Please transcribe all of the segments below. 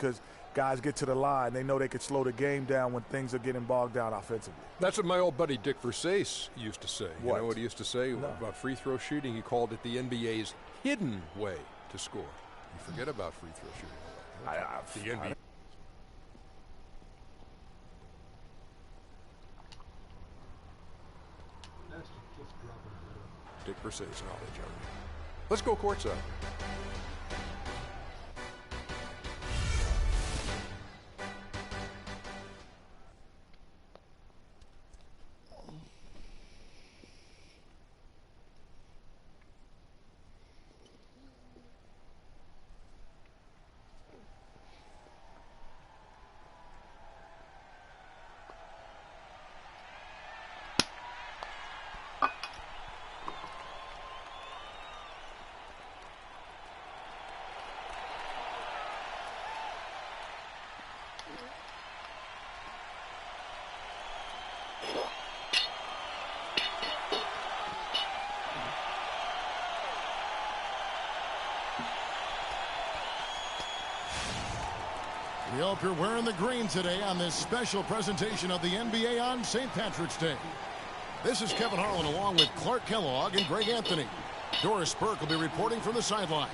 because guys get to the line. They know they could slow the game down when things are getting bogged down offensively. That's what my old buddy Dick Versace used to say. What? You know what he used to say about free throw shooting? He called it the NBA's hidden way to score. You forget about free throw shooting. The NBA. Dick Versace knowledge on me. Let's go courtside. We hope you're wearing the green today on this special presentation of the NBA on St. Patrick's Day. This is Kevin Harlan along with Clark Kellogg and Greg Anthony. Doris Burke will be reporting from the sidelines.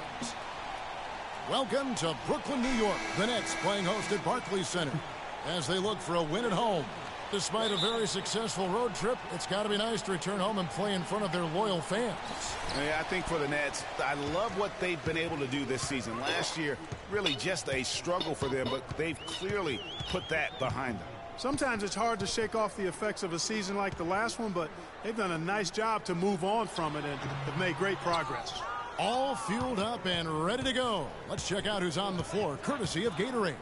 Welcome to Brooklyn, New York. The Nets playing host at Barclays Center as they look for a win at home. Despite a very successful road trip, it's got to be nice to return home and play in front of their loyal fans. Yeah, I think for the Nets, I love what they've been able to do this season. Last year, really just a struggle for them, but they've clearly put that behind them. Sometimes it's hard to shake off the effects of a season like the last one, but they've done a nice job to move on from it and have made great progress. All fueled up and ready to go. Let's check out who's on the floor, courtesy of Gatorade.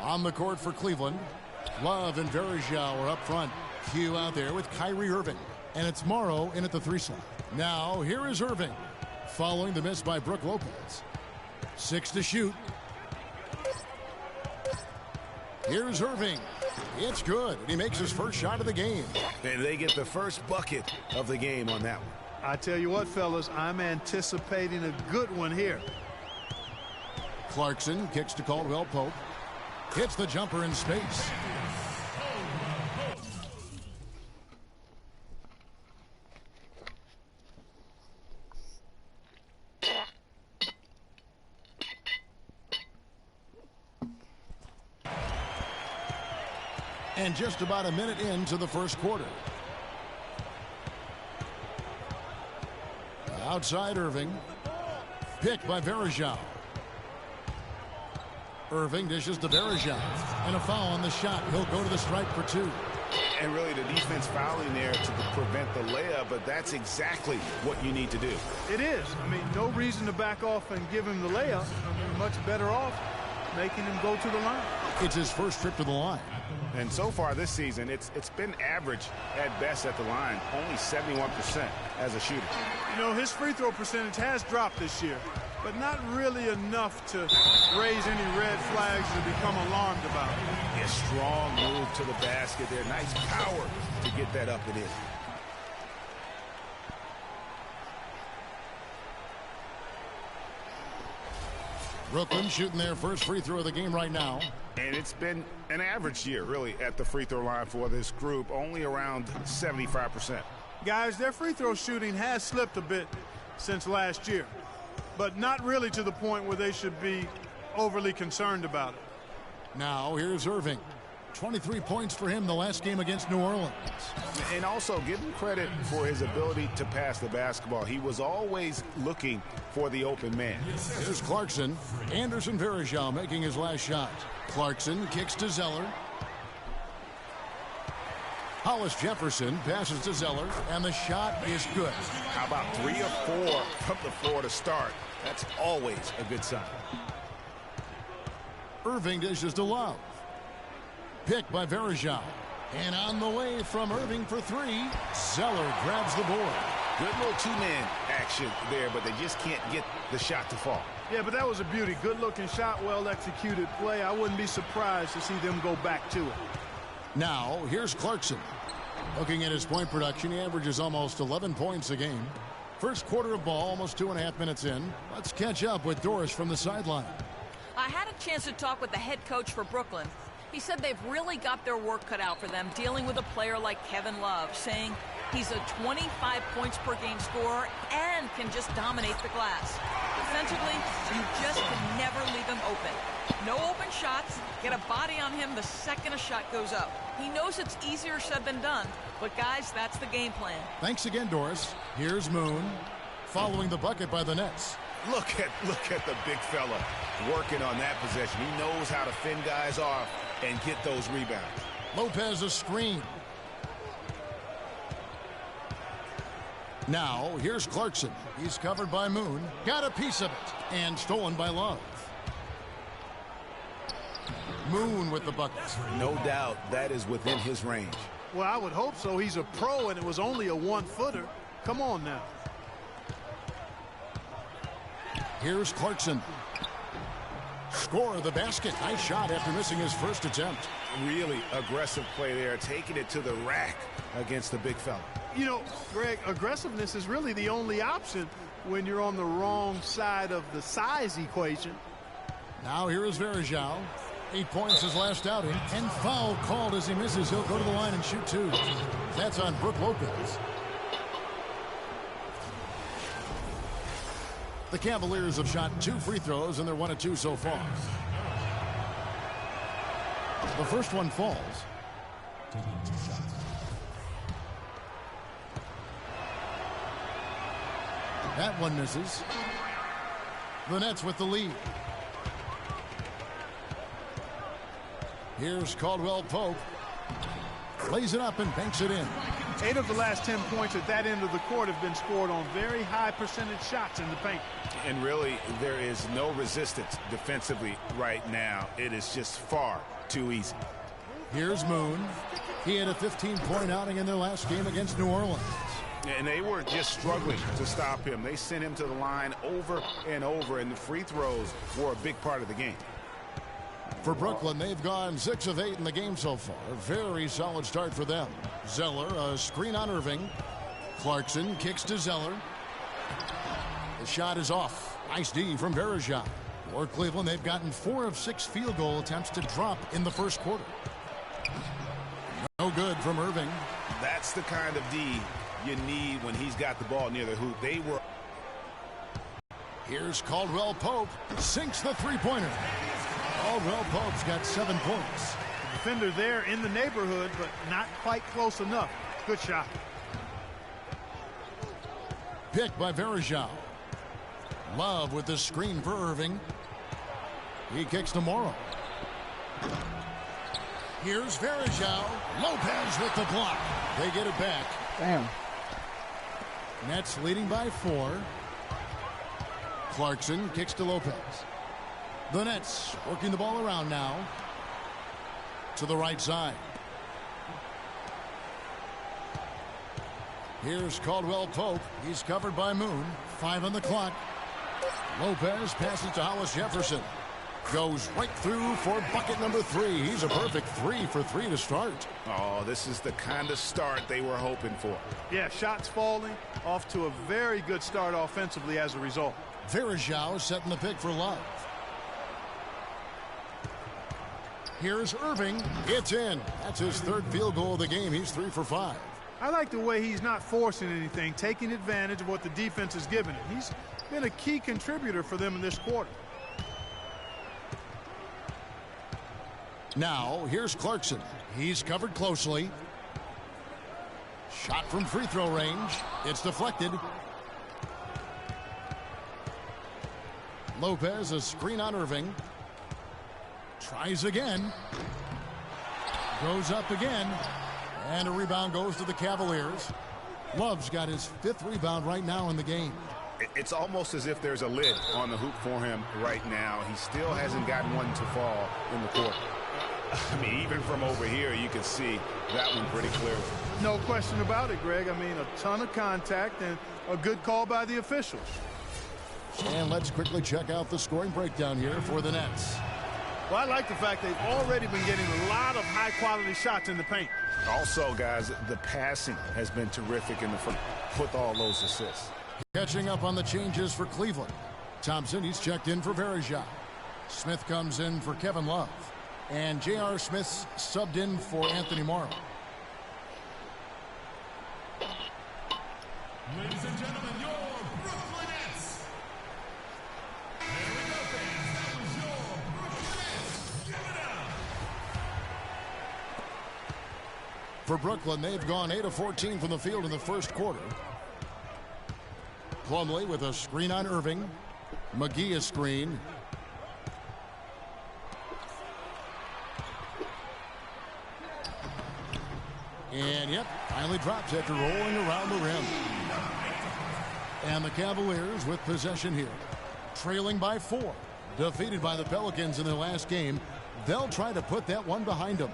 On the court for Cleveland, Love and Verjao are up front. Q out there with Kyrie Irving. And it's Morrow in at the 3 slot. Now, here is Irving, following the miss by Brook Lopez. 6 to shoot. Here's Irving. It's good. He makes his first shot of the game. And they get the first bucket of the game on that one. I tell you what, fellas, I'm anticipating a good one here. Clarkson kicks to Caldwell Pope. Hits the jumper in space. And just about a minute into the first quarter. Outside Irving. Picked by Verjao. Irving dishes to Verjao. And a foul on the shot. He'll go to the stripe for 2. And really the defense fouling there to prevent the layup, but that's exactly what you need to do. It is. I mean, no reason to back off and give him the layup. I mean, much better off making him go to the line. It's his first trip to the line. And so far this season, it's been average at best at the line, only 71% as a shooter. You know, his free throw percentage has dropped this year, but not really enough to raise any red flags or become alarmed about it. A strong move to the basket there. Nice power to get that up and in. Brooklyn shooting their first free throw of the game right now. And it's been an average year, really, at the free throw line for this group, only around 75%. Guys, their free throw shooting has slipped a bit since last year, but not really to the point where they should be overly concerned about it. Now, here's Irving. 23 points for him the last game against New Orleans. And also give him credit for his ability to pass the basketball. He was always looking for the open man. Here's Clarkson. Anderson Verjao making his last shot. Clarkson kicks to Zeller. Hollis Jefferson passes to Zeller, and the shot is good. How about 3 or 4 from the floor to start? That's always a good sign. Irving dishes to Love. Picked by Verjao. And on the way from Irving for 3, Zeller grabs the board. Good little two-man action there, but they just can't get the shot to fall. Yeah, but that was a beauty. Good-looking shot, well-executed play. I wouldn't be surprised to see them go back to it. Now, here's Clarkson. Looking at his point production, he averages almost 11 points a game. First quarter of ball, almost 2.5 minutes in. Let's catch up with Doris from the sideline. I had a chance to talk with the head coach for Brooklyn. He said they've really got their work cut out for them dealing with a player like Kevin Love, saying he's a 25 points per game scorer and can just dominate the glass. Defensively, you just can never leave him open. No open shots, get a body on him the second a shot goes up. He knows it's easier said than done, but guys, that's the game plan. Thanks again, Doris. Here's Moon, following the bucket by the Nets. Look at the big fella working on that possession. He knows how to fend guys off and get those rebounds. Lopez a screen. Now, here's Clarkson. He's covered by Moon. Got a piece of it. And stolen by Love. Moon with the bucket. No doubt that is within his range. Well, I would hope so. He's a pro, and it was only a one-footer. Come on now. Here's Clarkson. Score of the basket. Nice shot after missing his first attempt. Really aggressive play there, taking it to the rack against the big fella. You know, Greg, aggressiveness is really the only option when you're on the wrong side of the size equation. Now here is Verjao. 8 points his last outing. And foul called as he misses. He'll go to the line and shoot two. That's on Brook Lopez. The Cavaliers have shot 2 free throws, and they're 1 of 2 so far. The first one falls. That one misses. The Nets with the lead. Here's Caldwell Pope. Lays it up and banks it in. 8 of the last 10 points at that end of the court have been scored on very high percentage shots in the paint. And really, there is no resistance defensively right now. It is just far too easy. Here's Moon. He had a 15-point outing in their last game against New Orleans. And they were just struggling to stop him. They sent him to the line over and over, and the free throws were a big part of the game. For Brooklyn, they've gone 6 of 8 in the game so far. A very solid start for them. Zeller, a screen on Irving. Clarkson kicks to Zeller. The shot is off. Nice D from Verjao. For Cleveland, they've gotten 4 of 6 field goal attempts to drop in the first quarter. No good from Irving. That's the kind of D you need when he's got the ball near the hoop. They were. Here's Caldwell Pope. Sinks the three-pointer. Caldwell Pope's got 7 points. Defender there in the neighborhood, but not quite close enough. Good shot. Picked by Verjao. Love with the screen for Irving. He kicks to Morrow. Here's Verjao. Lopez with the block. They get it back. Damn. Nets leading by 4. Clarkson kicks to Lopez. The Nets working the ball around now. To the right side. Here's Caldwell Pope. He's covered by Moon. 5 on the clock. Lopez passes to Hollis Jefferson. Goes right through for bucket number 3. He's a perfect 3 for 3 to start. Oh, this is the kind of start they were hoping for. Yeah, shots falling. Off to a very good start offensively as a result. Verjao setting the pick for Love. Here's Irving. It's in. That's his 3rd field goal of the game. He's 3 for 5. I like the way he's not forcing anything, taking advantage of what the defense is giving him. He's been a key contributor for them in this quarter. Now, here's Clarkson. He's covered closely. Shot from free throw range. It's deflected. Lopez, a screen on Irving. Tries again. Goes up again. And a rebound goes to the Cavaliers. Love's got his 5th rebound right now in the game. It's almost as if there's a lid on the hoop for him right now. He still hasn't gotten one to fall in the court. I mean, even from over here, you can see that one pretty clearly. No question about it, Greg. I mean, a ton of contact and a good call by the officials. And let's quickly check out the scoring breakdown here for the Nets. Well, I like the fact they've already been getting a lot of high-quality shots in the paint. Also, guys, the passing has been terrific in the front with all those assists. Catching up on the changes for Cleveland. Thompson, he's checked in for Verjao. Smith comes in for Kevin Love. And J.R. Smith's subbed in for Anthony Morrow. Ladies and gentlemen, your Brooklyn Nets. There we go, fans. That was your Brooklyn Nets. Give it up. For Brooklyn, they've gone 8 of 14 from the field in the first quarter. Plumlee with a screen on Irving. McGee a screen. And, yep, finally drops after rolling around the rim. And the Cavaliers with possession here. Trailing by 4. Defeated by the Pelicans in their last game. They'll try to put that one behind them.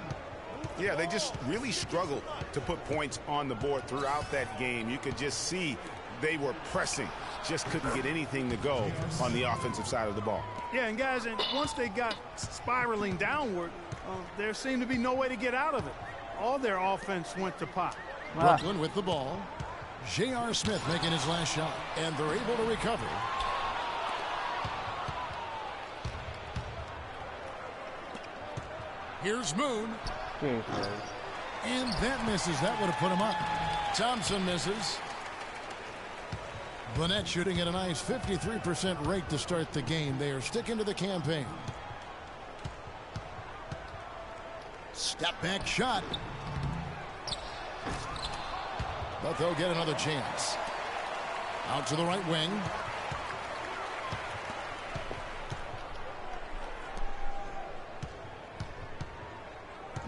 Yeah, they just really struggled to put points on the board throughout that game. You could just see they were pressing. Just couldn't get anything to go on the offensive side of the ball. Yeah, and guys, once they got spiraling downward, there seemed to be no way to get out of it. All their offense went to pot. Brooklyn with the ball. J.R. Smith making his last shot, and they're able to recover. Here's Moon. And that misses. That would have put him up. Thompson misses. Burnett shooting at a nice 53% rate to start the game. They are sticking to the campaign. Step back shot. But they'll get another chance. Out to the right wing.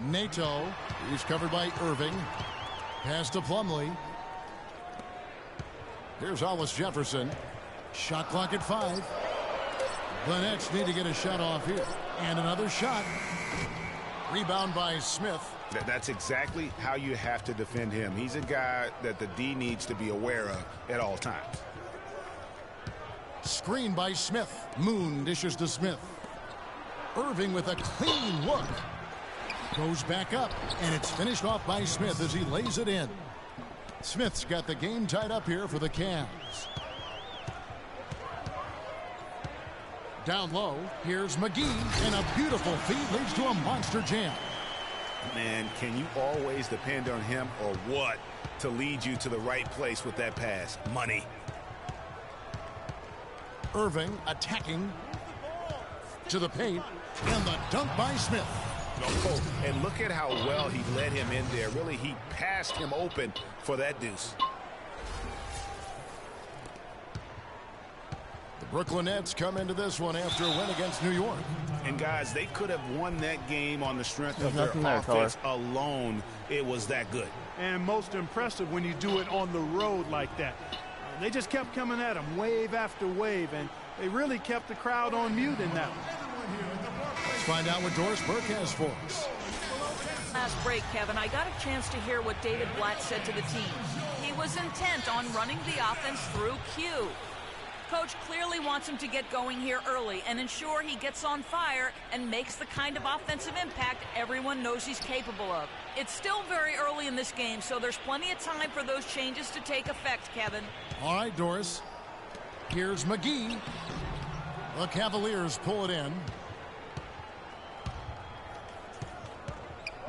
Nato. He's covered by Irving. Pass to Plumlee. Here's Hollis Jefferson. Shot clock at 5. The Nets need to get a shot off here. And another shot. Rebound by Smith. That's exactly how you have to defend him. He's a guy that the D needs to be aware of at all times. Screen by Smith. Moon dishes to Smith. Irving with a clean look. Goes back up, and it's finished off by Smith as he lays it in. Smith's got the game tied up here for the Cavs. Down low, here's McGee, and a beautiful feed leads to a monster jam. Man, can you always depend on him or what to lead you to the right place with that pass? Money. Irving attacking to the paint, and the dunk by Smith. Oh, and look at how well he led him in there. Really, he passed him open for that deuce. The Brooklyn Nets come into this one after a win against New York. And, guys, they could have won that game on the strength of their offense alone. It was that good. And most impressive when you do it on the road like that. They just kept coming at them wave after wave, and they really kept the crowd on mute in that one. Let's find out what Doris Burke has for us. Last break, Kevin, I got a chance to hear what David Blatt said to the team. He was intent on running the offense through Q. Coach clearly wants him to get going here early and ensure he gets on fire and makes the kind of offensive impact everyone knows he's capable of. It's still very early in this game, so there's plenty of time for those changes to take effect, Kevin. All right, Doris. Here's McGee. The Cavaliers pull it in.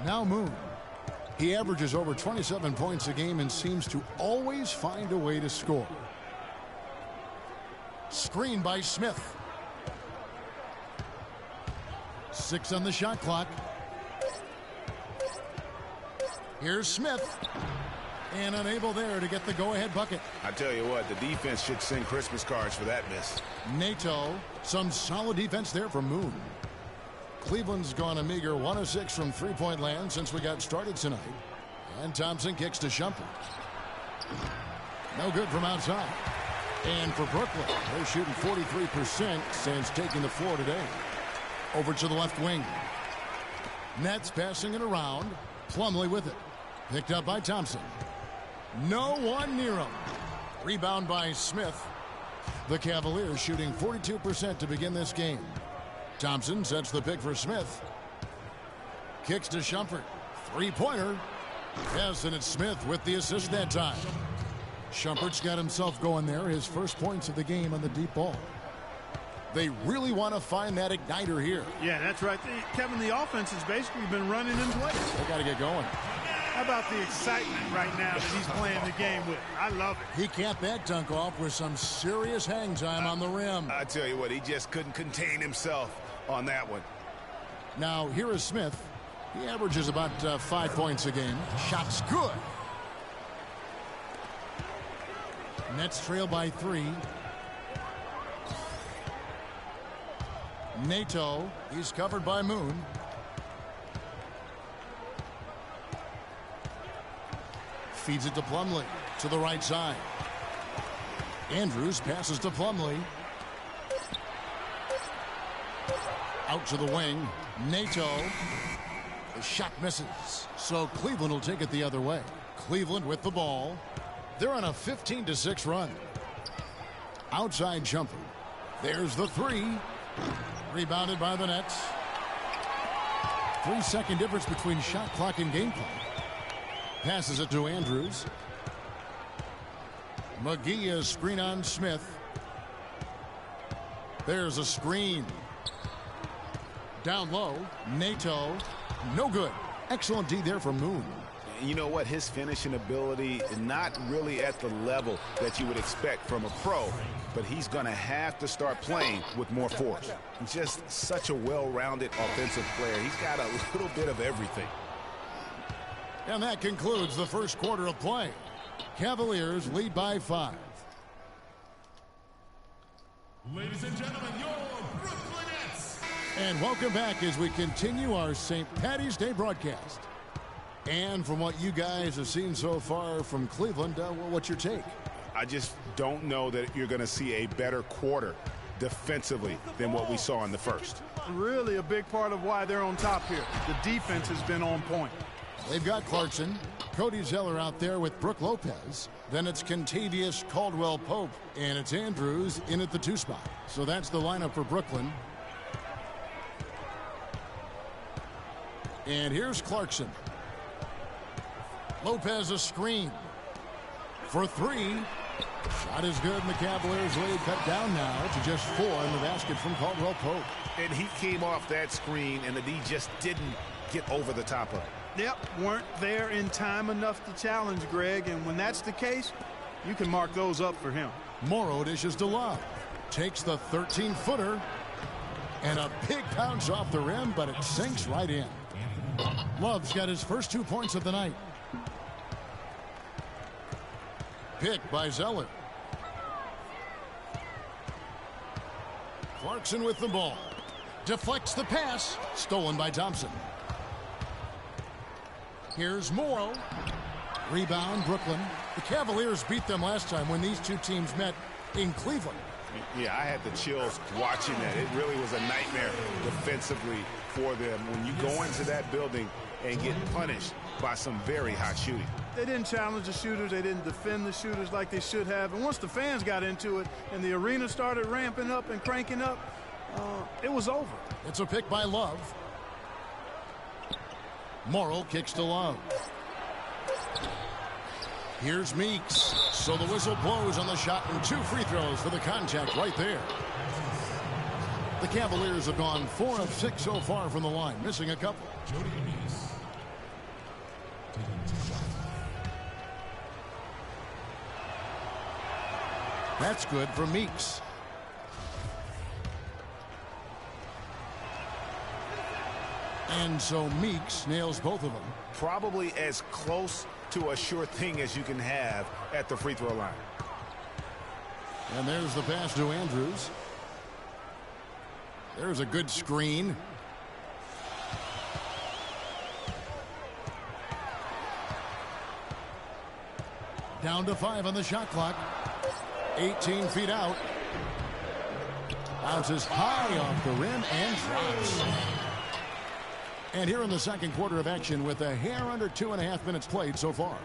Now Moon. He averages over 27 points a game and seems to always find a way to score. Screen by Smith. 6 on the shot clock. Here's Smith. And unable there to get the go-ahead bucket. I tell you what, the defense should send Christmas cards for that miss. Nato. Some solid defense there from Moon. Cleveland's gone a meager 1 of 6 from three-point land since we got started tonight. And Thompson kicks to Shumpert. No good from outside. And for Brooklyn, they're shooting 43% since taking the floor today. Over to the left wing. Nets passing it around. Plumlee with it. Picked up by Thompson. No one near him. Rebound by Smith. The Cavaliers shooting 42% to begin this game. Thompson sets the pick for Smith. Kicks to Shumpert. Three-pointer. Yes, and it's Smith with the assist that time. Shumpert's got himself going there. His first points of the game on the deep ball. They really want to find that igniter here. Yeah, that's right. Kevin, the offense has basically been running in place. They got to get going. How about the excitement right now that he's playing the game with? I love it. He capped that dunk off with some serious hang time on the rim. I tell you what, he just couldn't contain himself on that one. Now, here is Smith. He averages about 5 points a game. Shot's good. Nets trail by 3. Nato, he's covered by Moon. Feeds it to Plumlee to the right side. Andrews passes to Plumlee. Out to the wing. Nato. The shot misses. So Cleveland will take it the other way. Cleveland with the ball. They're on a 15-6 run. Outside jumper. There's the 3. Rebounded by the Nets. 3-second difference between shot clock and game clock. Passes it to Andrews. McGee is screen on Smith. There's a screen. Down low. Nato. No good. Excellent D there from Moon. You know what? His finishing ability is not really at the level that you would expect from a pro, but he's going to have to start playing with more force. Just such a well-rounded offensive player. He's got a little bit of everything. And that concludes the first quarter of play. Cavaliers lead by 5. Ladies and gentlemen, your Brooklyn Nets. And welcome back as we continue our St. Patty's Day broadcast. And from what you guys have seen so far from Cleveland, what's your take? I just don't know that you're going to see a better quarter defensively than what we saw in the first. Really a big part of why they're on top here. The defense has been on point. They've got Clarkson, Cody Zeller out there with Brook Lopez. Then it's Kentavious Caldwell-Pope, and it's Andrews in at the 2 spot. So that's the lineup for Brooklyn. And here's Clarkson. Lopez a screen for 3. Shot is good, and the Cavaliers lead cut down now to just 4 in the basket from Caldwell-Pope. And he came off that screen, and the D just didn't get over the top of it. Yep, weren't there in time enough to challenge Greg, and when that's the case, you can mark those up for him. Morrow dishes to Love. Takes the 13-footer, and a big bounce off the rim, but it sinks right in. Love's got his first 2 points of the night. Picked by Zeller. Clarkson with the ball. Deflects the pass. Stolen by Thompson. Here's Morrow. Rebound, Brooklyn. The Cavaliers beat them last time when these two teams met in Cleveland. Yeah, I had the chills watching that. It really was a nightmare defensively for them when you go into that building and get punished by some very hot shooting. They didn't challenge the shooters. They didn't defend the shooters like they should have. And once the fans got into it and the arena started ramping up and cranking up, it was over. It's a pick by Love. Morrow kicks to Love. Here's Meeks. So the whistle blows on the shot and 2 free throws for the contact right there. The Cavaliers have gone 4 of 6 so far from the line, missing a couple. That's good for Meeks. And so Meeks nails both of them. Probably as close to a sure thing as you can have at the free throw line. And there's the pass to Andrews. There's a good screen. Down to 5 on the shot clock. 18 feet out. Bounces high off the rim and drops. And here in the second quarter of action with a hair under 2.5 minutes played so far.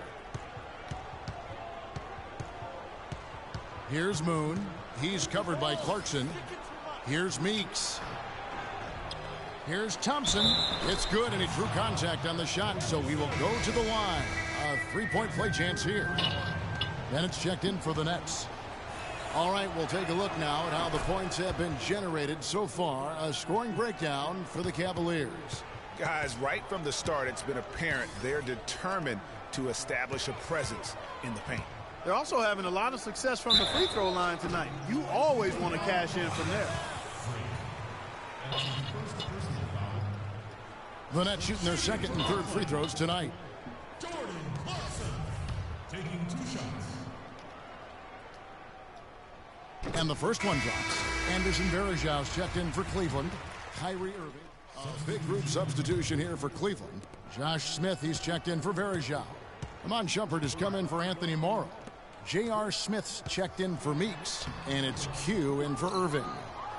Here's Moon. He's covered by Clarkson. Here's Meeks. Here's Thompson. It's good, and he drew contact on the shot, so he will go to the line. A 3-point play chance here. Then it's checked in for the Nets. All right, we'll take a look now at how the points have been generated so far. A scoring breakdown for the Cavaliers. Guys, right from the start, it's been apparent they're determined to establish a presence in the paint. They're also having a lot of success from the free throw line tonight. You always want to cash in from there. The Nets shooting their second and third free throws tonight. Jordan Clarkson taking 2 shots. And the first one drops. Anderson Varejau's checked in for Cleveland. Kyrie Irving. A big group substitution here for Cleveland. Josh Smith, he's checked in for Varejao. Amon Shumpert has come in for Anthony Morrow. J.R. Smith's checked in for Meeks. And it's Q in for Irving.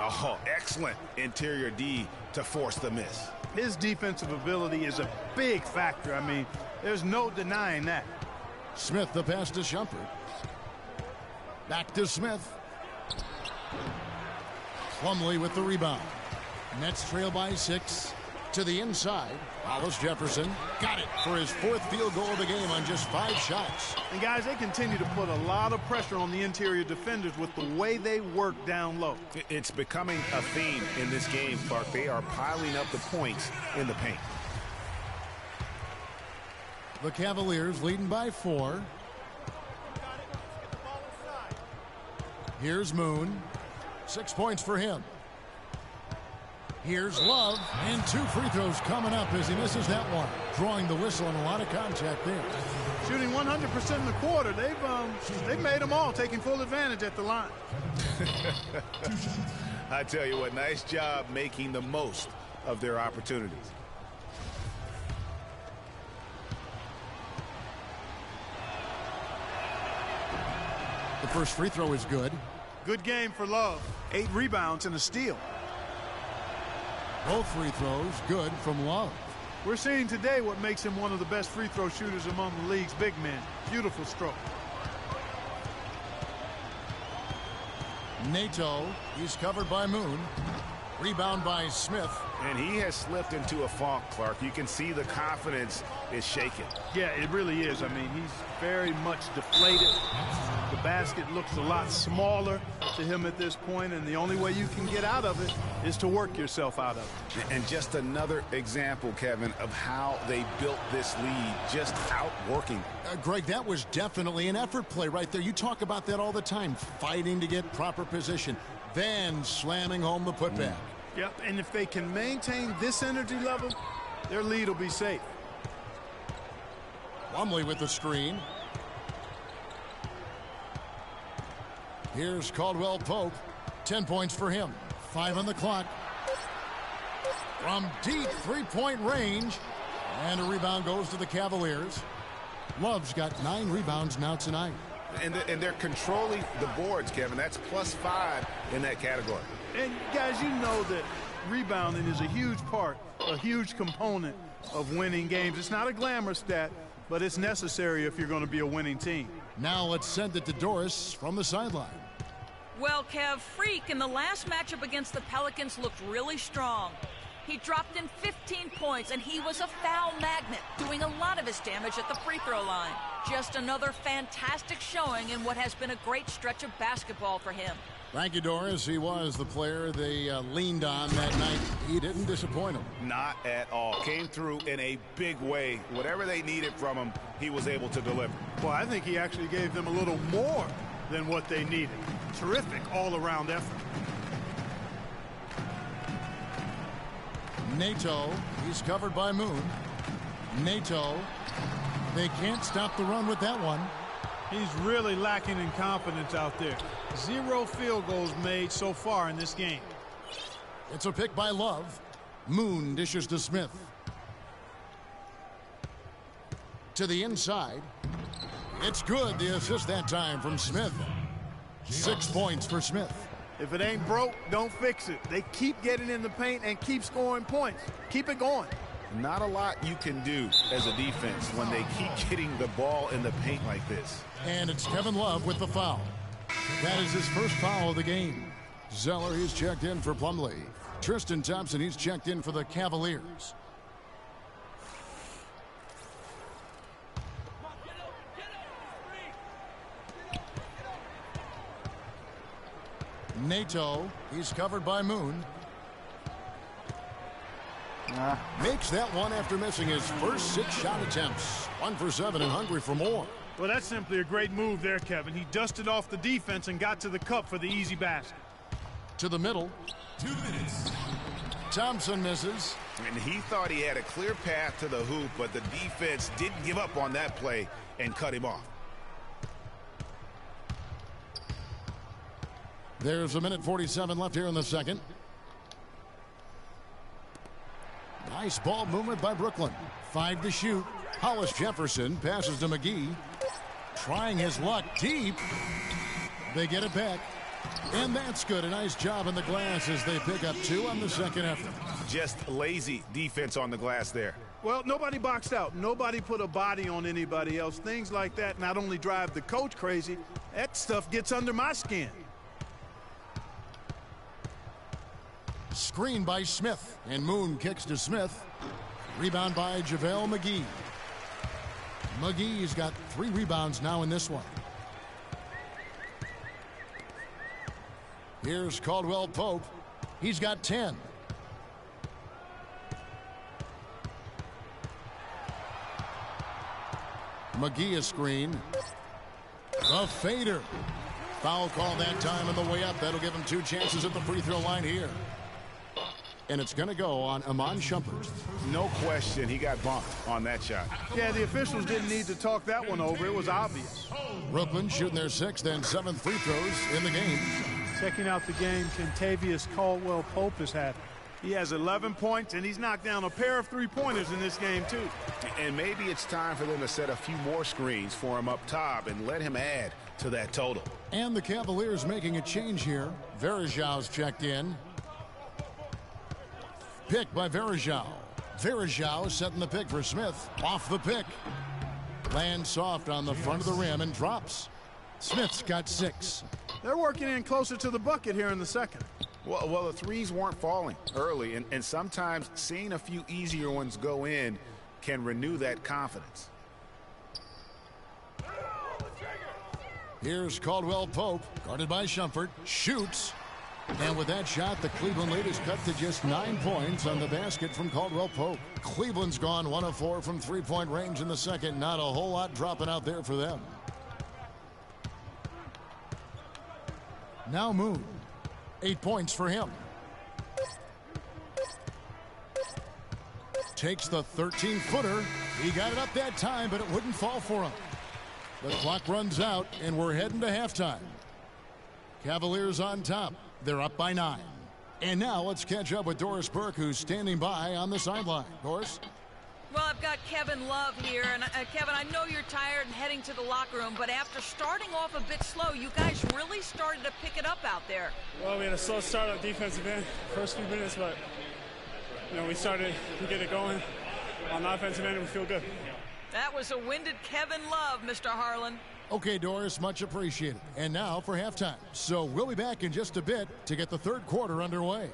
Oh, excellent interior D to force the miss. His defensive ability is a big factor. I mean, there's no denying that. Smith the pass to Shumpert. Back to Smith. Plumlee with the rebound. Nets trail by 6. To the inside. Hollis Jefferson got it for his 4th field goal of the game on just 5 shots. And guys, they continue to put a lot of pressure on the interior defenders with the way they work down low. It's becoming a theme in this game, Clark. They are piling up the points in the paint. The Cavaliers leading by 4. Here's Moon. 6 points for him. Here's Love, and 2 free throws coming up as he misses that one. Drawing the whistle and a lot of contact there. Shooting 100% in the quarter. They've made them all, taking full advantage at the line. I tell you what, nice job making the most of their opportunities. The first free throw is good. Good game for Love. 8 rebounds and a steal. Both free throws good from Love. We're seeing today what makes him one of the best free throw shooters among the league's big men. Beautiful stroke. Nato, he's covered by Moon. Rebound by Smith. And he has slipped into a funk, Clark. You can see the confidence is shaken. Yeah, it really is. I mean, he's very much deflated. The basket looks a lot smaller to him at this point, and the only way you can get out of it is to work yourself out of it. And just another example, Kevin, of how they built this lead, just outworking. Greg, that was definitely an effort play right there. You talk about that all the time, fighting to get proper position, then slamming home the putback. Yep, and if they can maintain this energy level, their lead will be safe. Plumlee with the screen. Here's Caldwell Pope. 10 points for him. 5 on the clock. From deep three-point range. And a rebound goes to the Cavaliers. Love's got 9 rebounds now tonight. And they're controlling the boards, Kevin. That's +5 in that category. And guys, you know that rebounding is a huge part, a huge component of winning games. It's not a glamour stat, but it's necessary if you're going to be a winning team. Now let's send it to Doris from the sideline. Well, Kev, Freak in the last matchup against the Pelicans looked really strong. He dropped in 15 points, and he was a foul magnet, doing a lot of his damage at the free throw line. Just another fantastic showing in what has been a great stretch of basketball for him. Thank you, Doris. He was the player they leaned on that night. He didn't disappoint them. Not at all. Came through in a big way. Whatever they needed from him, he was able to deliver. Well, I think he actually gave them a little more than what they needed. Terrific all-around effort. Nato, he's covered by Moon. Nato, they can't stop the run with that one. He's really lacking in confidence out there. 0 field goals made so far in this game. It's a pick by Love. Moon dishes to Smith. To the inside. It's good. The assist that time from Smith. 6 points for Smith. If it ain't broke, don't fix it. They keep getting in the paint and keep scoring points. Keep it going. Not a lot you can do as a defense when they keep getting the ball in the paint like this. And it's Kevin Love with the foul. That is his first foul of the game. Zeller, he's checked in for Plumlee. Tristan Thompson, he's checked in for the Cavaliers. Nato, he's covered by Moon. Makes that one after missing his first 6 shot attempts. 1 for 7 and hungry for more. Well, that's simply a great move there, Kevin. He dusted off the defense and got to the cup for the easy basket. To the middle. 2 minutes. Thompson misses. And he thought he had a clear path to the hoop, but the defense didn't give up on that play and cut him off. There's 1:47 left here in the second. Nice ball movement by Brooklyn. 5 to shoot. Hollis Jefferson passes to McGee. Trying his luck deep. They get it back. And that's good. A nice job in the glass as they pick up 2 on the second effort. Just lazy defense on the glass there. Well, nobody boxed out. Nobody put a body on anybody else. Things like that not only drive the coach crazy, that stuff gets under my skin. Screen by Smith. And Moon kicks to Smith. Rebound by JaVale McGee. McGee's got 3 rebounds now in this one. Here's Caldwell Pope. He's got 10. McGee a screen. The fader. Foul call that time on the way up. That'll give him 2 chances at the free throw line here. And it's going to go on Iman Shumpert. No question he got bumped on that shot. Yeah, the officials didn't need to talk that one over. It was obvious. Brooklyn shooting their 6th and 7th free throws in the game. Checking out the game Kentavious Caldwell-Pope has had. He has 11 points, and he's knocked down a pair of 3-pointers in this game, too. And maybe it's time for them to set a few more screens for him up top and let him add to that total. And the Cavaliers making a change here. Verajau's checked in. Pick by Verajau. Verajau setting the pick for Smith. Off the pick. Lands soft on the front of the rim and drops. Smith's got 6. They're working in closer to the bucket here in the second. Well, the threes weren't falling early, and sometimes seeing a few easier ones go in can renew that confidence. Here's Caldwell Pope, guarded by Shumpert, shoots. And with that shot, the Cleveland lead is cut to just 9 points on the basket from Caldwell Pope. Cleveland's gone 1 of 4 from 3-point range in the second. Not a whole lot dropping out there for them. Now Moon. 8 points for him. Takes the 13-footer. He got it up that time, but it wouldn't fall for him. The clock runs out, and we're heading to halftime. Cavaliers on top. They're up by 9. And now let's catch up with Doris Burke, who's standing by on the sideline. Doris? Well, I've got Kevin Love here, and Kevin, I know you're tired and heading to the locker room, but after starting off a bit slow, you guys really started to pick it up out there. Well, we had a slow start on defensive end, first few minutes, but we started to get it going. On the offensive end, we feel good. That was a winded Kevin Love, Mr. Harlan. Okay, Doris, much appreciated. And now for halftime. So we'll be back in just a bit to get the third quarter underway.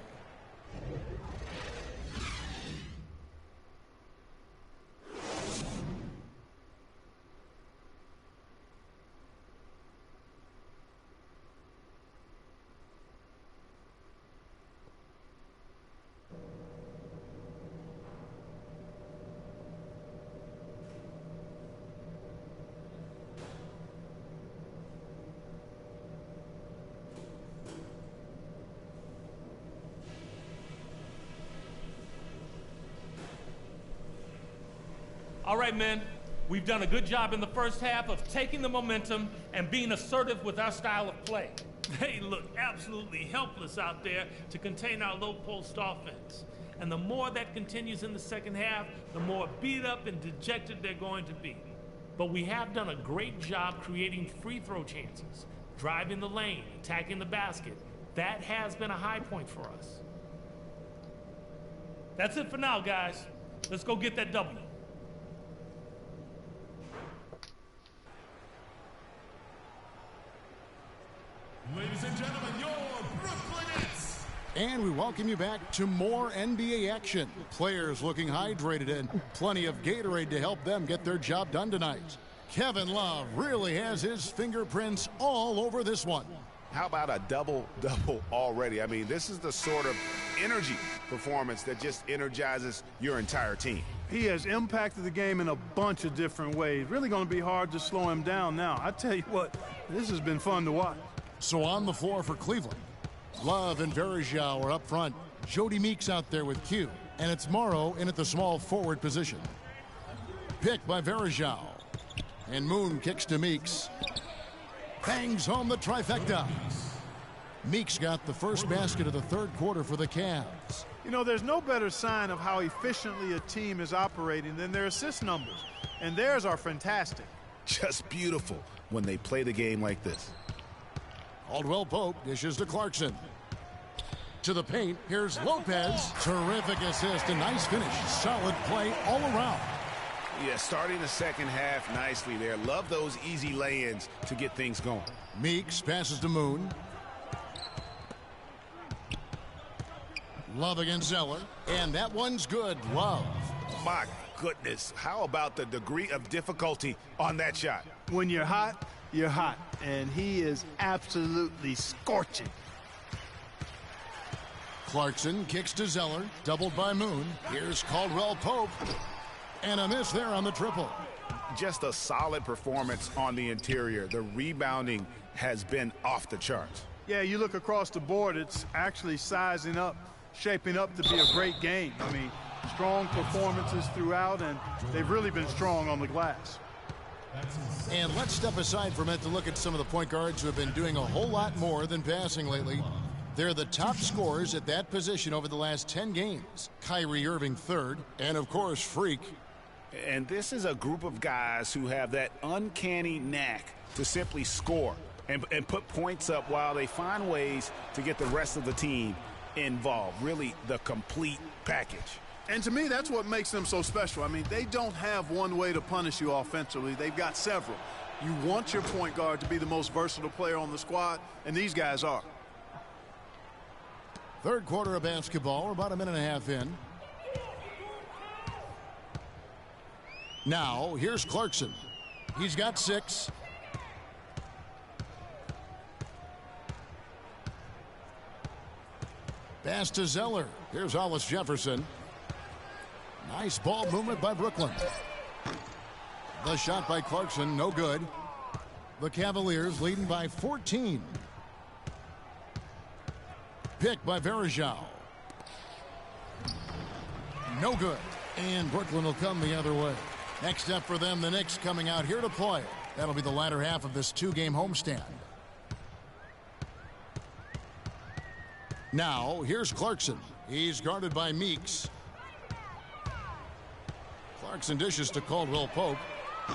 All right, men, we've done a good job in the first half of taking the momentum and being assertive with our style of play. They look absolutely helpless out there to contain our low-post offense. And the more that continues in the second half, the more beat up and dejected they're going to be. But we have done a great job creating free throw chances, driving the lane, attacking the basket. That has been a high point for us. That's it for now, guys. Let's go get that W. Ladies and gentlemen, your Brooklyn Nets. And we welcome you back to more NBA action. Players looking hydrated and plenty of Gatorade to help them get their job done tonight. Kevin Love really has his fingerprints all over this one. How about a double-double already? I mean, this is the sort of energy performance that just energizes your entire team. He has impacted the game in a bunch of different ways. Really going to be hard to slow him down now. I tell you what, this has been fun to watch. So on the floor for Cleveland, Love and Verjao are up front. Jody Meeks out there with Q. And it's Morrow in at the small forward position. Picked by Verjao. And Moon kicks to Meeks. Bangs home the trifecta. Meeks got the first basket of the third quarter for the Cavs. You know, there's no better sign of how efficiently a team is operating than their assist numbers. And theirs are fantastic. Just beautiful when they play the game like this. Caldwell Pope dishes to Clarkson. To the paint, here's Lopez. Terrific assist, a nice finish. Solid play all around. Yeah, starting the second half nicely there. Love those easy lay-ins to get things going. Meeks passes to Moon. Love against Zeller. And that one's good. Love. My goodness. How about the degree of difficulty on that shot? When you're hot, you're hot. And he is absolutely scorching. Clarkson kicks to Zeller. Doubled by Moon. Here's Caldwell Pope. And a miss there on the triple. Just a solid performance on the interior. The rebounding has been off the charts. Yeah, you look across the board, it's actually sizing up, shaping up to be a great game. I mean, strong performances throughout, and they've really been strong on the glass. And let's step aside for a minute to look at some of the point guards who have been doing a whole lot more than passing lately. They're the top scorers at that position over the last 10 games. Kyrie Irving third, and of course, Freak. And this is a group of guys who have that uncanny knack to simply score and put points up while they find ways to get the rest of the team involved. Really the complete package. And to me, that's what makes them so special. I mean, they don't have one way to punish you offensively. They've got several. You want your point guard to be the most versatile player on the squad, and these guys are. Third quarter of basketball. We're about a minute and a half in. Now, here's Clarkson. He's got 6. Pass to Zeller. Here's Hollis Jefferson. Nice ball movement by Brooklyn. The shot by Clarkson, no good. The Cavaliers leading by 14. Picked by Verjao. No good. And Brooklyn will come the other way. Next up for them, the Knicks coming out here to play. That'll be the latter half of this 2-game homestand. Now, here's Clarkson. He's guarded by Meeks. Clarkson dishes to Caldwell Pope.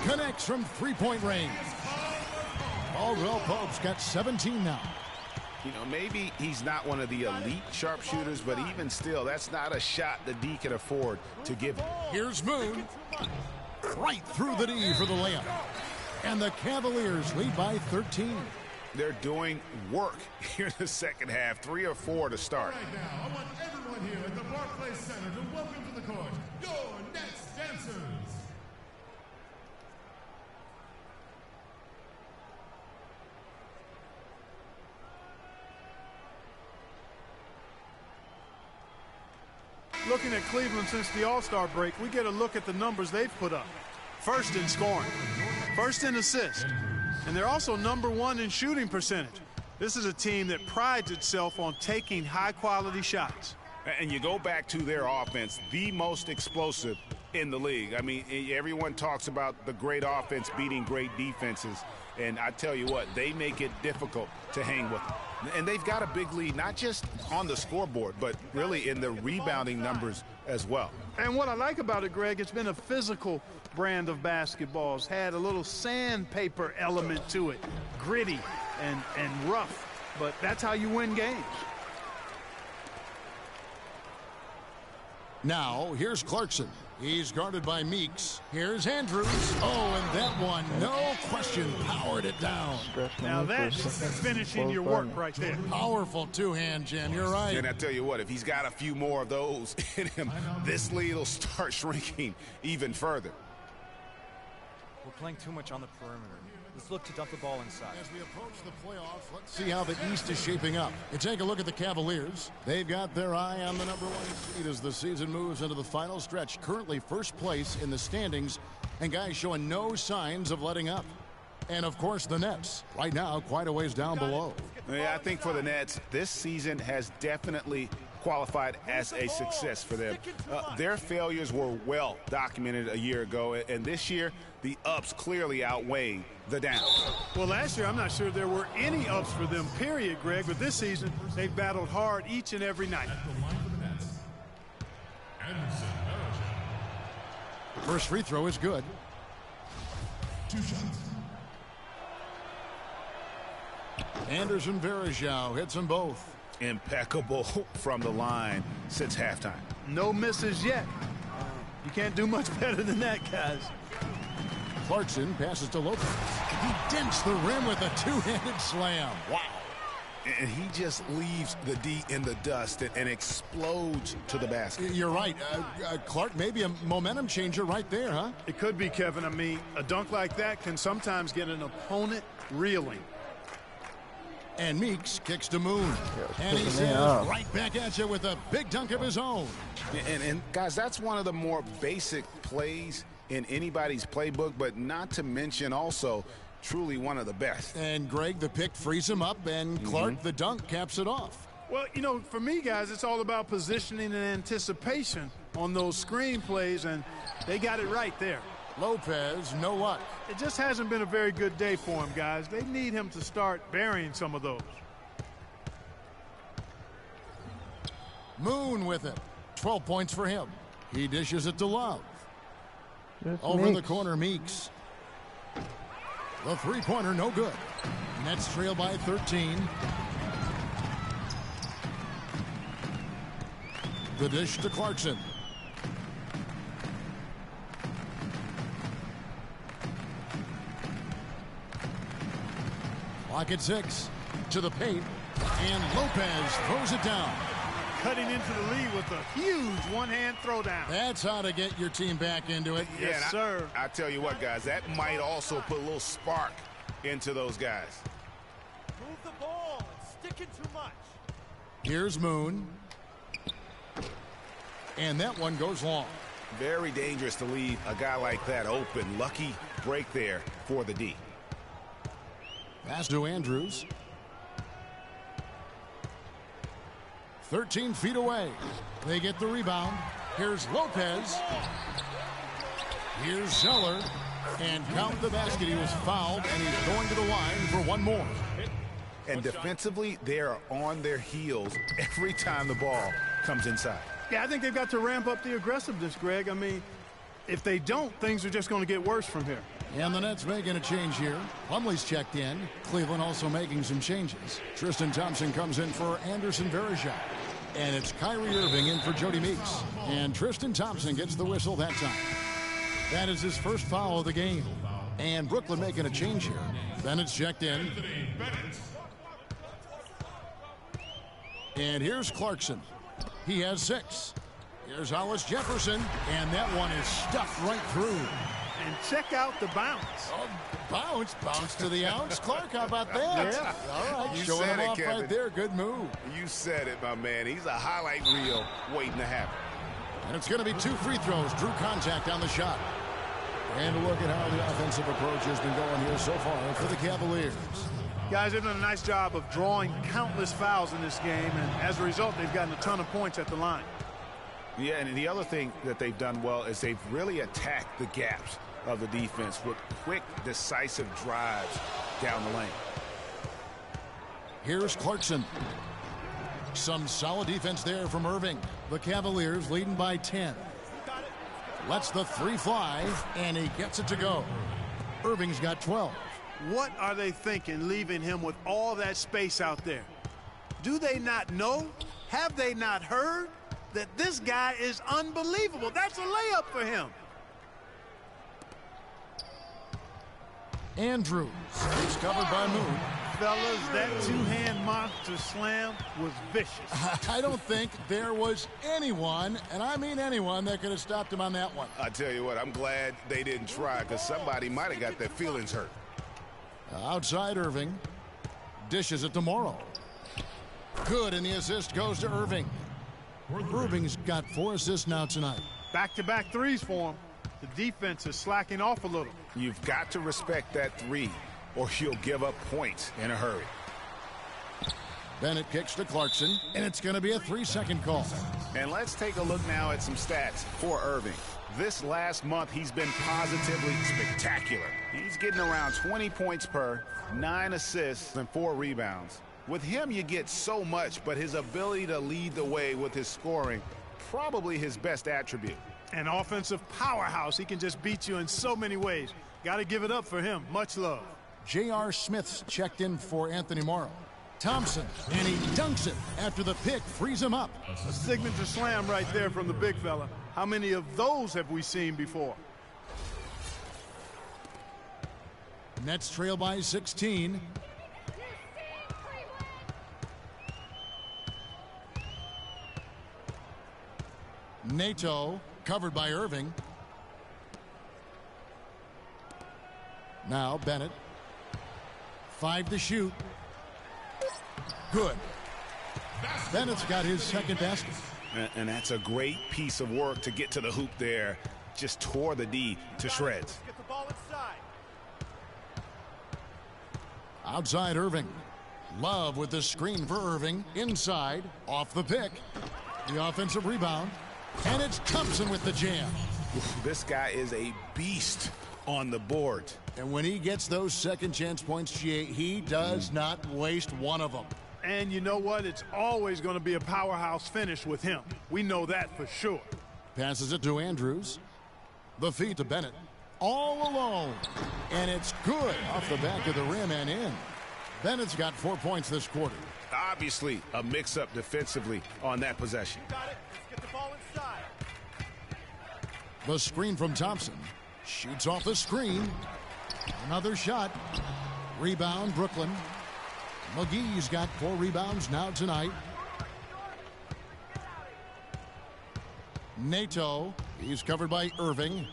Connects from three-point range. Caldwell Pope's got 17 now. You know, maybe he's not one of the elite sharpshooters, but even still, that's not a shot the D can afford to give him. Here's Moon. Right through the D for the layup. And the Cavaliers lead by 13. They're doing work here in the second half. 3 or 4 to start. Right now, I want everyone here at the Barclays Center to welcome to the court your next dancers. Looking at Cleveland since the All-Star break, we get a look at the numbers they've put up. First in scoring, first in assists, and they're also #1 in shooting percentage. This is a team that prides itself on taking high-quality shots. And you go back to their offense, the most explosive in the league. I mean, everyone talks about the great offense beating great defenses, and I tell you what, they make it difficult to hang with them. And they've got a big lead, not just on the scoreboard, but really in the rebounding numbers as well. And what I like about it, Greg, it's been a physical brand of basketball. It's had a little sandpaper element to it, gritty and rough, but that's how you win games. Now, here's Clarkson. He's guarded by Meeks. Here's Andrews. Oh, and that one, no question, powered it down. Now that's finishing your work right there. Powerful two-hand, Jen. You're right. And I tell you what, if he's got a few more of those in him, this lead will start shrinking even further. We're playing too much on the perimeter. Let's look to dump the ball inside. As we approach the playoffs, let's see how the East is shaping up. You take a look at the Cavaliers. They've got their eye on the #1 seed as the season moves into the final stretch. Currently first place in the standings, and guys showing no signs of letting up. And, of course, the Nets. Right now, quite a ways down below. Yeah, I think for the Nets, this season has definitely qualified as a success for them. Their failures were well documented a year ago, and this year, the ups clearly outweigh the downs. Well, last year, I'm not sure there were any ups for them, period, Greg. But this season, they've battled hard each and every night. First free throw is good. 2 shots. Anderson Varejao hits them both. Impeccable from the line since halftime. No misses yet. You can't do much better than that, guys. Clarkson passes to Lopez. He dents the rim with a two-handed slam. Wow. And he just leaves the D in the dust and explodes to the basket. You're right. Clark, maybe a momentum changer right there, huh? It could be, Kevin. I mean, a dunk like that can sometimes get an opponent reeling. And Meeks kicks to Moon. And he says right back at you with a big dunk of his own. And guys, that's one of the more basic plays in anybody's playbook, but not to mention also truly one of the best. And Greg, the pick frees him up, and Clark, the dunk, caps it off. Well, you know, for me, guys, it's all about positioning and anticipation on those screen plays, and they got it right there. Lopez, no luck. It just hasn't been a very good day for him, guys. They need him to start burying some of those. Moon with it. 12 points for him. He dishes it to Love. Over in the corner, Meeks. The three-pointer, no good. Nets trail by 13. The dish to Clarkson. Clock at 6. To the paint. And Lopez throws it down. Cutting into the lead with a huge one-hand throwdown. That's how to get your team back into it. Yes, sir. I tell you what, guys, that might also put a little spark into those guys. Move the ball. It's sticking too much. Here's Moon. And that one goes long. Very dangerous to leave a guy like that open. Lucky break there for the D. Pass to Andrews. 13 feet away. They get the rebound. Here's Lopez. Here's Zeller. And count the basket. He was fouled, and he's going to the line for one more. And defensively, they are on their heels every time the ball comes inside. Yeah, I think they've got to ramp up the aggressiveness, Greg. I mean, if they don't, things are just going to get worse from here. And the Nets making a change here. Plumlee's checked in. Cleveland also making some changes. Tristan Thompson comes in for Anderson Varejao. And it's Kyrie Irving in for Jody Meeks. And Tristan Thompson gets the whistle that time. That is his first foul of the game. And Brooklyn making a change here. Bennett's checked in. And here's Clarkson. He has 6. Here's Hollis Jefferson. And that one is stuffed right through. And check out the bounce. Bounce to the ounce. Clark, how about that? Yeah. All right, You showing said him it, off Kevin. right there. Good move. You said it, my man. He's a highlight reel waiting to happen. And it's going to be 2 free throws. Drew contact on the shot. And a look at how the offensive approach has been going here so far for the Cavaliers. Guys, they've done a nice job of drawing countless fouls in this game, and as a result, they've gotten a ton of points at the line. Yeah, and the other thing that they've done well is they've really attacked the gaps of the defense with quick, decisive drives down the lane. Here's Clarkson. Some solid defense there from Irving. The Cavaliers leading by 10. Lets the 3 fly, and he gets it to go. Irving's got 12. What are they thinking, leaving him with all that space out there? Do they not know? Have they not heard that this guy is unbelievable? That's a layup for him. Andrews is covered by Moon. Fellas, that two-hand monster slam was vicious. I don't think there was anyone, and I mean anyone, that could have stopped him on that one. I tell you what, I'm glad they didn't try because somebody might have got their feelings hurt. Outside Irving. Dishes it to Morrow. Good, and the assist goes to Irving. Irving's got 4 assists now tonight. Back-to-back threes for him. The defense is slacking off a little. You've got to respect that three, or you'll give up points in a hurry. Bennett kicks to Clarkson, and it's going to be a 3-second call. And let's take a look now at some stats for Irving. This last month, he's been positively spectacular. He's getting around 20 points per, 9 assists, and 4 rebounds. With him, you get so much, but his ability to lead the way with his scoring, probably his best attribute. An offensive powerhouse. He can just beat you in so many ways. Got to give it up for him. Much love. J.R. Smith's checked in for Anthony Morrow. Thompson, and he dunks it after the pick frees him up. A signature slam right there from the big fella. How many of those have we seen before? Nets trail by 16. Nato covered by Irving. Now Bennett. 5 to shoot. Good. Bennett's got his second basket. And that's a great piece of work to get to the hoop there. Just tore the D to shreds. Get the ball inside. Outside Irving. Love with the screen for Irving. Inside. Off the pick. The offensive rebound. And it's Thompson with the jam. This guy is a beast on the board. And when he gets those second chance points, he does not waste one of them. And you know what? It's always going to be a powerhouse finish with him. We know that for sure. Passes it to Andrews. The feed to Bennett. All alone. And it's good off the back of the rim and in. Bennett's got 4 points this quarter. Obviously, a mix-up defensively on that possession. Got it. Let's get the ball inside. The screen from Thompson. Shoots off the screen. Another shot. Rebound, Brooklyn. McGee's got 4 rebounds now tonight. Nato. He's covered by Irving.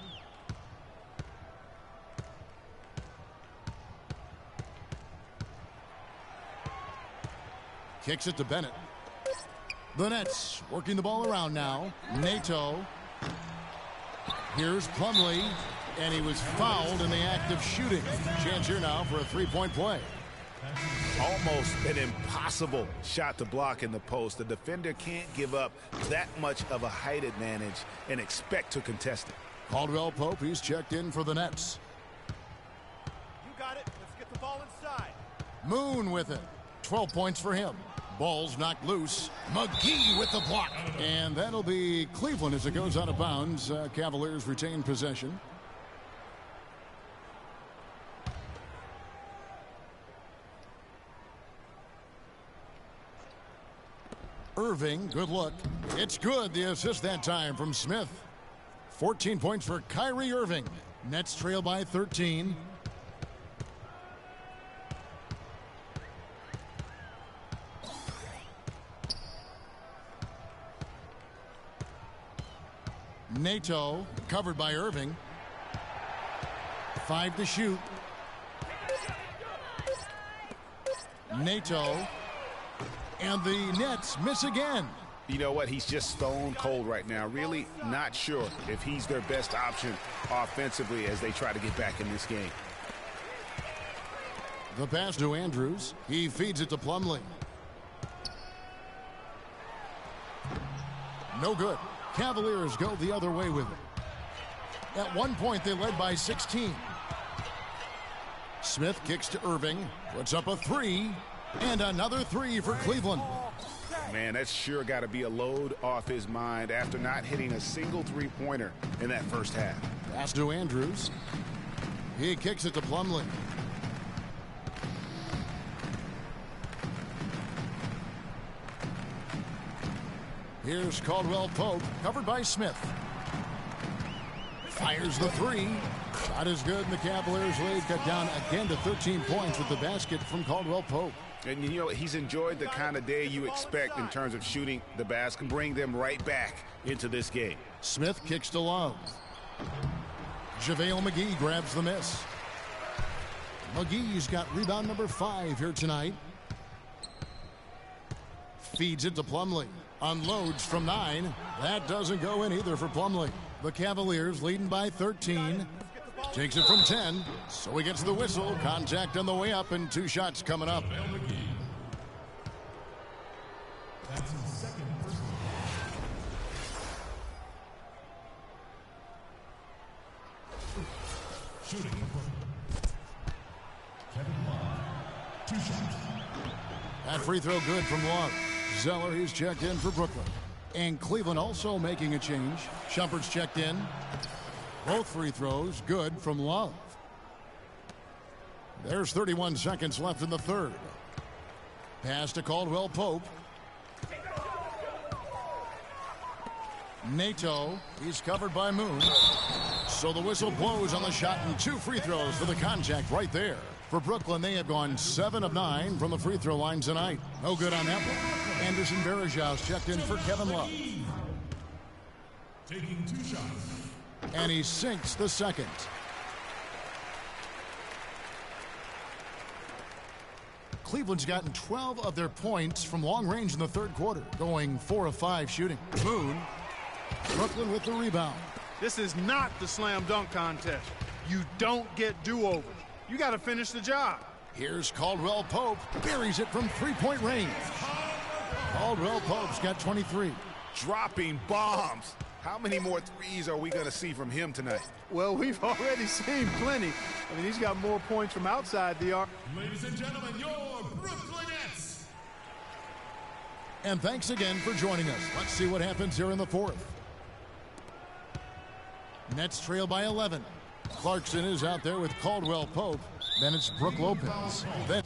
Kicks it to Bennett. The Nets working the ball around now. Nato. Here's Plumlee. And he was fouled in the act of shooting. Chance here now for a 3-point play. Almost an impossible shot to block in the post. The defender can't give up that much of a height advantage and expect to contest it. Caldwell Pope, he's checked in for the Nets. You got it. Let's get the ball inside. Moon with it. 12 points for him. Ball's knocked loose. McGee with the block. And that'll be Cleveland as it goes out of bounds. Cavaliers retain possession. Irving, good look. It's good. The assist that time from Smith. 14 points for Kyrie Irving. Nets trail by 13. Nato covered by Irving. 5 to shoot. Nato. And the Nets miss again. You know what? He's just stone cold right now. Really not sure if he's their best option offensively as they try to get back in this game. The pass to Andrews. He feeds it to Plumlee. No good. Cavaliers go the other way with it. At one point, they led by 16. Smith kicks to Irving. Puts up a 3. And another 3 for Cleveland. Man, that's sure got to be a load off his mind after not hitting a single three-pointer in that first half. Pass to Andrews. He kicks it to Plumlee. Here's Caldwell Pope, covered by Smith. Fires the 3. Shot is good, and the Cavaliers lead cut down again to 13 points with the basket from Caldwell Pope. And you know, he's enjoyed the kind of day you expect in terms of shooting the basket, bring them right back into this game. Smith kicks to Love. JaVale McGee grabs the miss. McGee's got rebound number 5 here tonight. Feeds it to Plumlee. Unloads from 9. That doesn't go in either for Plumlee. The Cavaliers leading by 13. Takes it from 10. So he gets the whistle. Contact on the way up and 2 shots coming up. That's his second personal. Shooting. Kevin Love. 2 shots. That free throw good from Love. Zeller, he's checked in for Brooklyn. And Cleveland also making a change. Shumpert's checked in. Both free throws good from Love. There's 31 seconds left in the third. Pass to Caldwell Pope. Nato, he's covered by Moon. So the whistle blows on the shot and 2 free throws for the contact right there. For Brooklyn, they have gone 7 of 9 from the free throw line tonight. No good on that one. Anderson Varejão's checked in for Kevin Love. Taking 2 shots. And he sinks the second. Cleveland's gotten 12 of their points from long range in the third quarter, going 4 of 5 shooting. Moon. Brooklyn with the rebound. This is not the slam dunk contest. You don't get do-overs. You got to finish the job. Here's Caldwell Pope. Buries it from 3-point range. Caldwell Pope's got 23. Dropping bombs. How many more threes are we going to see from him tonight? Well, we've already seen plenty. I mean, he's got more points from outside the arc. Ladies and gentlemen, your Brooklyn Nets. And thanks again for joining us. Let's see what happens here in the fourth. Nets trail by 11. Clarkson is out there with Caldwell Pope. Then it's Brook Lopez. Then